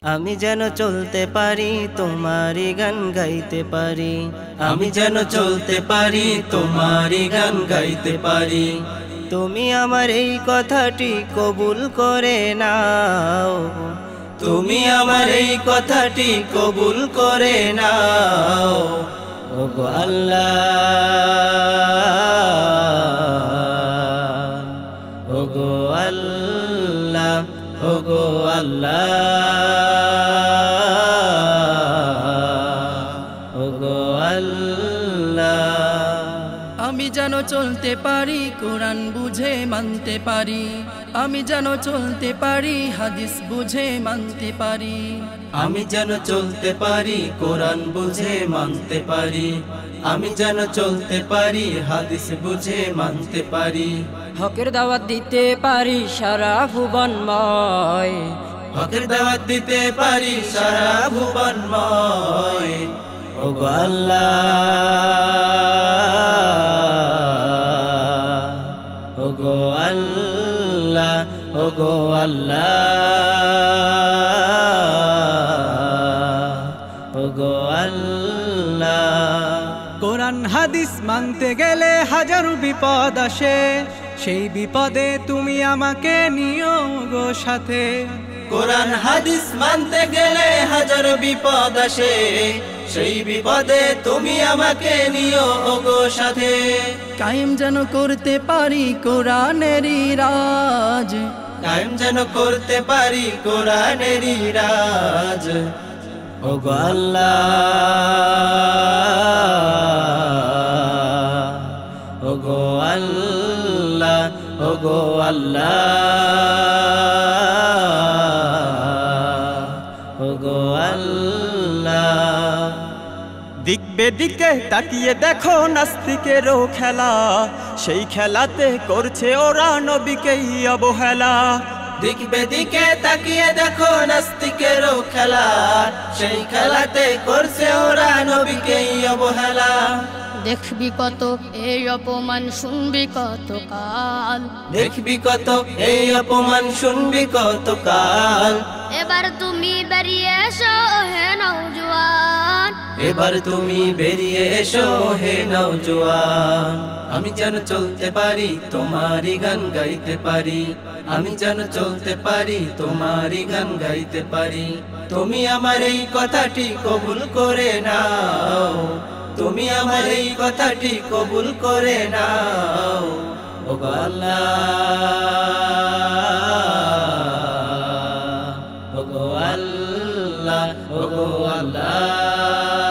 আমি যেন চলতে পারি তোমারই গান গাইতে পারি, আমি যেন চলতে পারি তোমারই গান গাইতে পারি। তুমি আমার এই কথাটি কবুল করে নাও, তুমি আমার এই কথাটি কবুল করে নাও। ওগো আল্লাহ, ওগো আল্লাহ, ওগো আল্লাহ, ওগো আল্লাহ। আমি যেন চলতে পারি কোরআন বুঝে মানতে পারি, আমি যেন চলতে পারি হাদিস বুঝে মানতে পারি, আমি যেন চলতে পারি কোরআন বুঝে মানতে পারি, আমি যেন চলতে পারি হাদিস বুঝে মানতে পারি। হকের দাওয়াত দিতে পারি সারা ভুবনময়, হকের দাওয়াত দিতে পারি সারা ভুবনময়। ওগো আল্লাহ, ওগো আল্লাহ, ওগো আল্লাহ, ওগো আল্লাহ। কোরআন হাদিস মানতে গেলে হাজারো বিপদ আসে, সেই বিপদে তুমি আমাকে নিও গো সাথে। কোরআন হাদিস মানতে গেলে হাজার বিপদ আসে, সেই বিপদে তুমি আমাকে নিও ওগো সাথে। কায়েম যেন করতে পারি কোরআনেরই রাজ, কায়েম যেন করতে পারি কোরআনেরই রাজ। ওগো আল্লাহ, ওগো আল্লাহ, ওগো আল্লাহ, ওগো আল্লাহ। দিক বেদিকে তাকিয়ে দেখো নাস্তিকেরও খেলা, সেই খেলাতে করছে ওরা নবীকেই অবহেলা। দিক বেদিকে তাকিয়ে দেখো নাস্তিকেরও খেলা, সেই খেলাতে করছে ওরা নবীকেই অবহেলা। দেখবি কত এই অপমান শুনবি কত কাল, দেখবি কত এই অপমান শুনবি কত কাল। এবার তুমি বেরিয়ে এসো হে নওজোয়ান, এবার তুমি বেরিয়ে এসো হে নওজোয়ান। আমি যেন চলতে পারি তোমারই গান গাইতে পারি, আমি যেন চলতে পারি তোমারই গান গাইতে পারি। তুমি আমার এই কথাটি কবুল করে নাও, তুমি আমার এই কথাটি কবুল করে নাও। ওগো আল্লাহ, ওগো আল্লাহ, ওগো আল্লাহ।